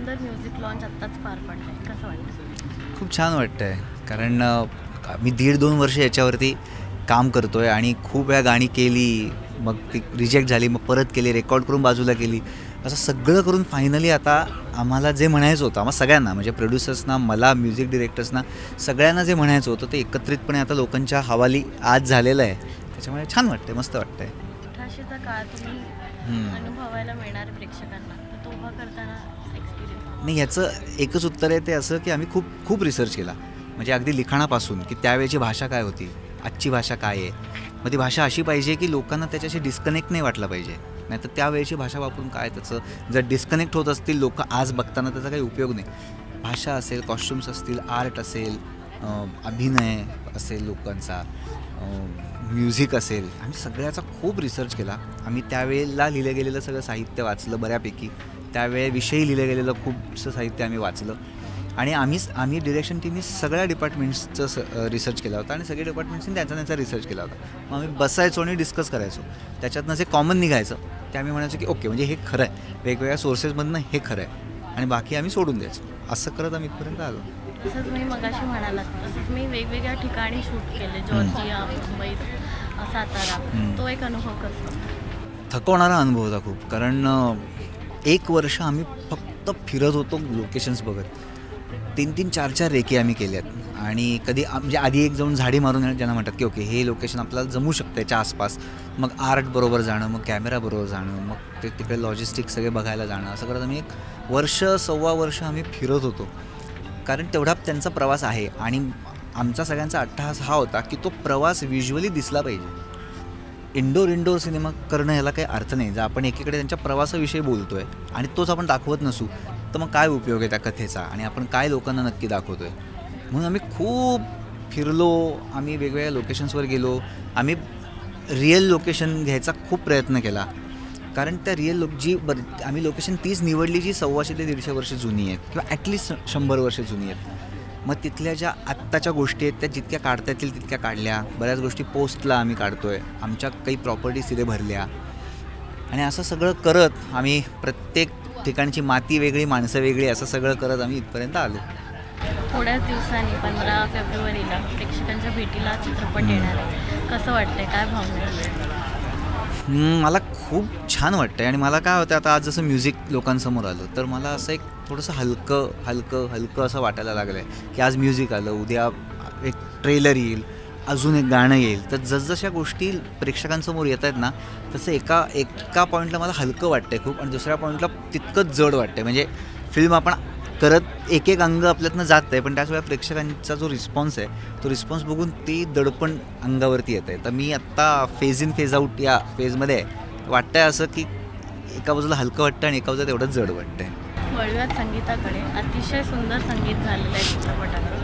सुंदर music launch आत्ताच पार पडलं आहे, कसं वाटतं? खूप छान वाटतं आहे, कारण मी 1.5-2 वर्ष याच्यावरती काम करतो आहे आणि खूप वेळा गाणी केली, मग ती रिजेक्ट झाली, मग परत केली, रेकॉर्ड करून बाजूला केली, असं सगळं करून फायनली आता आम्हाला जे म्हणायचं होतं, आम्हाला सगळ्यांना म्हणजे प्रोड्युसर्सना, मला, म्युझिक डिरेक्टर्सना, सगळ्यांना जे म्हणायचं होतं ते एकत्रितपणे आता लोकांच्या हवाली आज झालेलं आहे. त्याच्यामुळे छान वाटते, मस्त वाटतं आहे. 1800चा काळ तुम्ही अनुभवायला मिळणार प्रेक्षकांना, तर तो उभा करताना एक्सपिरियन्स? नाही, याचं एकच उत्तर आहे, ते असं की आम्ही खूप खूप रिसर्च केला, म्हणजे अगदी लिखाणापासून की त्यावेळेची भाषा काय होती, आजची भाषा काय आहे, मग ती भाषा अशी पाहिजे की लोकांना त्याच्याशी डिस्कनेक्ट नाही वाटलं पाहिजे. नाही तर त्यावेळेची भाषा वापरून काय त्याचं, जर डिस्कनेक्ट होत असतील लोक आज बघताना त्याचा काही उपयोग नाही. भाषा असेल, कॉस्ट्युम्स असतील, आर्ट असेल, अभिनय असेल लोकांचा, म्युझिक असेल, आम्ही सगळ्याचा खूप रिसर्च केला. आम्ही त्यावेळेला लिहिलं गेलेलं सगळं साहित्य वाचलं बऱ्यापैकी, त्यावेळेविषयी लिहिलं गेलेलं खूपसं साहित्य आम्ही वाचलं आणि आम्ही डिरेक्शन टीमनी सगळ्या डिपार्टमेंट्सचं रिसर्च केला होता आणि सगळे डिपार्टमेंट्सनी त्यांचा रिसर्च केला होता. मग आम्ही बसायचो आणि डिस्कस करायचो, त्याच्यातनं जे कॉमन निघायचं ते आम्ही म्हणायचो की ओके, म्हणजे हे खरं आहे, वेगवेगळ्या सोर्सेसमधनं हे खरं आहे आणि बाकी आम्ही सोडून द्यायचो. असं करत आम्ही इथपर्यंत आलो. तसंच मी मगाशी म्हणालात तसंच मी वेगवेगळ्या ठिकाणी शूट केले, जॉर्जिया, मुंबईत, सातारा. तो एक अनुभव कसा? थकवणारा अनुभव होता खूप, कारण 1 वर्ष आम्ही फक्त फिरत होतो लोकेशन्स बघत. 3-3, 4-4 रेकी आम्ही केल्यात आणि कधी म्हणजे आधी एक जाऊन झाडी मारून ज्यांना म्हणतात की ओके हे लोकेशन आपल्याला जमू शकतं याच्या आसपास, मग आर्ट बरोबर जाणं, मग कॅमेरा बरोबर जाणं, मग ते तिकडे लॉजिस्टिक सगळे बघायला जाणं, असं करत आम्ही 1 वर्ष, सव्वा वर्ष आम्ही फिरत होतो. कारण तेवढा त्यांचा प्रवास आहे आणि आमचा सगळ्यांचा अट्टहास हा होता की तो प्रवास व्हिज्युअली दिसला पाहिजे. इंडोर सिनेमा करणं ह्याला काही अर्थ नाही. जर आपण एकीकडे त्यांच्या प्रवासाविषयी बोलतो आहे आणि तोच आपण दाखवत नसू तर मग काय उपयोग आहे त्या कथेचा आणि आपण काय लोकांना नक्की दाखवतो आहे. म्हणून आम्ही खूप फिरलो, आम्ही वेगवेगळ्या लोकेशन्सवर गेलो, आम्ही रिअल लोकेशन घ्यायचा खूप प्रयत्न केला, कारण त्या रिअल आम्ही लोकेशन तीच निवडली जी 125 ते 150 वर्ष जुनी आहेत किंवा ॲटलिस्ट 100 वर्ष जुनी आहेत. मग तिथल्या ज्या आत्ताच्या गोष्टी आहेत त्या जितक्या काढता येतील तितक्या काढल्या. बऱ्याच गोष्टी पोस्टला आम्ही काढतो आहे, आमच्या काही प्रॉपर्टीज तिथे भरल्या आणि असं सगळं करत आम्ही प्रत्येक ठिकाणची माती वेगळी, माणसं वेगळी, असं सगळं करत आम्ही इथपर्यंत आलो. थोड्याच दिवसांनी 15 फेब्रुवारीला प्रेक्षकांच्या भेटीला चित्रपट येणार आहे, कसं वाटतंय, काय भावना? मला खूप छान वाटतं आहे आणि मला काय होतं आता आज जसं म्युझिक लोकांसमोर आलं तर मला असं एक थोडंसं हलकं असं वाटायला लागलं आहे की आज म्युझिक आलं, उद्या एक ट्रेलर येईल, अजून एक गाणं येईल. तर जसजशा गोष्टी प्रेक्षकांसमोर येत आहेत ना तसं एका पॉईंटला मला हलकं वाटतं आहे खूप आणि दुसऱ्या पॉईंटला तितकंच जड वाटतं आहे. म्हणजे फिल्म आपण करत एक अंग आपल्यातनं जात आहे, पण त्याच वेळेला प्रेक्षकांचा जो रिस्पॉन्स आहे तो रिस्पॉन्स बघून ते दडपण अंगावरती येतं आहे. तर मी आत्ता फेज इन फेज आऊट या फेजमध्ये वाटतं आहे असं की एका बाजूला हलकं वाटतं आणि एका बाजूला तेवढंच जड वाटतं आहे. वळूयात संगीताकडे. अतिशय सुंदर संगीत झालेलं आहे चित्रपटाचं.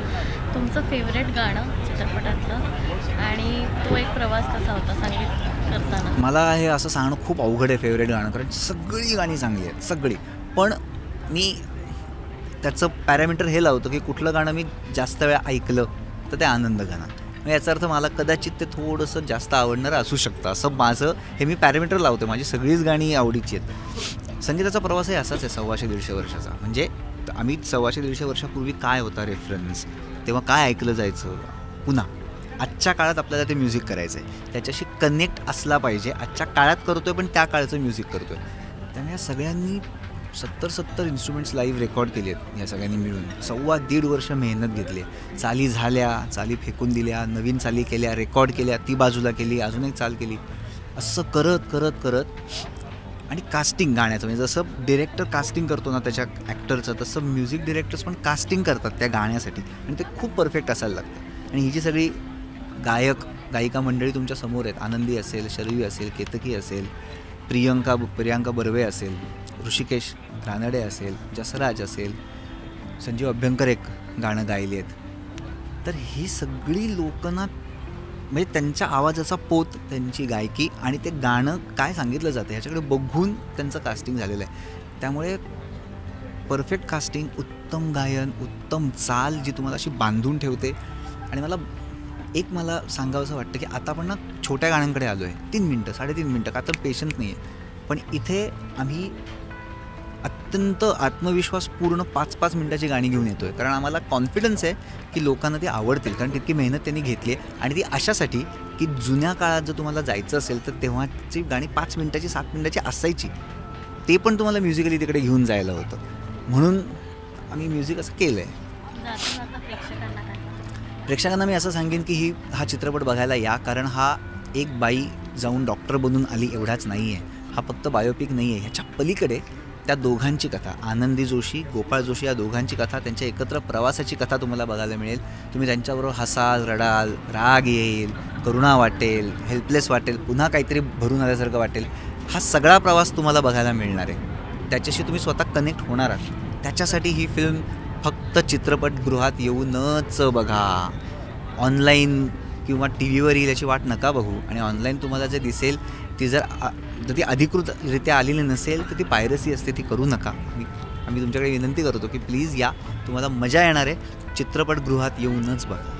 तुमचं फेवरेट गाणं चित्रपटातलं आणि तो एक प्रवास कसा होता संगीत करताना? मला हे असं सांगणं खूप अवघड आहे फेवरेट गाणं, कारण सगळी गाणी चांगली आहेत, सगळी. पण मी त्याचं पॅरामीटर हे लावतो की कुठलं गाणं मी जास्त वेळा ऐकलं तर ते आनंद गाणं. मग याचा अर्थ मला कदाचित ते थोडंसं जास्त आवडणारं असू शकतं, असं माझं हे मी पॅरामीटर लावतो. माझी सगळीच गाणी आवडीची आहेत. संगीताचा प्रवासही असाच आहे 125-150 वर्षाचा. म्हणजे आम्ही 125-150 वर्षापूर्वी काय होता रेफरन्स, तेव्हा काय ऐकलं जायचं, पुन्हा आजच्या काळात आपल्याला ते म्युझिक करायचं आहे, त्याच्याशी कनेक्ट असला पाहिजे. आजच्या काळात करतो आहे पण त्या काळाचं म्युझिक करतो आहे. त्यामुळे या सगळ्यांनी 70 इन्स्ट्रुमेंट्स लाईव्ह रेकॉर्ड केली आहेत या सगळ्यांनी मिळून. 1.25 वर्ष मेहनत घेतली. चाली झाल्या, चाली फेकून दिल्या, नवीन चाली केल्या, रेकॉर्ड केल्या, ती बाजूला केली, अजून एक चाल केली, असं करत आणि कास्टिंग गाण्याचं, म्हणजे जसं डिरेक्टर कास्टिंग करतो ना त्याच्या ॲक्टरचं, तसं म्युझिक डिरेक्टर्स पण कास्टिंग करतात त्या गाण्यासाठी आणि ते खूप परफेक्ट असायला लागतं. आणि ही जी सगळी गायिका मंडळी तुमच्या समोर आहेत, आनंदी असेल, शर्वी असेल, केतकी असेल, प्रियांका बर्वे असेल, ऋषिकेश रानडे असेल, जसराज असेल, संजीव अभ्यंकर एक गाणं गायले आहेत. तर ही सगळी लोकांना म्हणजे त्यांच्या आवाजाचा पोत, त्यांची गायकी आणि ते गाणं काय सांगितलं जातं ह्याच्याकडे बघून त्यांचं कास्टिंग झालेलं आहे. त्यामुळे परफेक्ट कास्टिंग, उत्तम गायन, उत्तम चाल जी तुम्हाला अशी बांधून ठेवते. आणि मला सांगावंसं वाटतं की आता आपण ना छोट्या गाण्यांकडे आलो आहे. 3 मिनटं, 3.5 मिनटं, का तर पेशन्स नाही आहे. पण इथे आम्ही अत्यंत आत्मविश्वासपूर्ण 5-5 मिनिटाची गाणी घेऊन येतो आहे. कारण आम्हाला कॉन्फिडन्स आहे की लोकांना ते आवडतील, कारण तितकी मेहनत त्यांनी घेतली आहे. आणि ती अशासाठी की जुन्या काळात जर तुम्हाला जायचं असेल तर तेव्हाची गाणी 5 मिनिटाची 7 मिनिटाची असायची. ते पण तुम्हाला म्युझिकली तिकडे घेऊन जायला होतं. म्हणून आम्ही म्युझिक असं केलं आहे. जाता जाता प्रेक्षकांना काय सांगाल? प्रेक्षकांना मी असं सांगेन की हा चित्रपट बघायला या, कारण हा एक बाई जाऊन डॉक्टर बनून आली एवढाच नाही आहे. हा फक्त बायोपिक नाही आहे. ह्याच्या पलीकडे त्या दोघांची कथा, आनंदी जोशी, गोपाळ जोशी या दोघांची कथा, त्यांच्या एकत्र प्रवासाची कथा तुम्हाला बघायला मिळेल. तुम्ही त्यांच्याबरोबर हसाल, रडाल, राग येईल, करुणा वाटेल, हेल्पलेस वाटेल, पुन्हा काहीतरी भरून आल्यासारखं वाटेल. हा सगळा प्रवास तुम्हाला बघायला मिळणार आहे. त्याच्याशी तुम्ही स्वतः कनेक्ट होणार आहात. त्याच्यासाठी ही फिल्म फक्त चित्रपटगृहात येऊनच बघा. ऑनलाईन किंवा टी व्हीवर येईल याची वाट नका बघू. आणि ऑनलाईन तुम्हाला जे दिसेल ती जर ती अधिकृतरित्या आलेली नसेल तर ती पायरसी असते, ती करू नका. आम्ही तुमच्याकडे विनंती करतो की प्लीज या, तुम्हाला मजा येणार आहे. चित्रपटगृहात येऊनच बघा.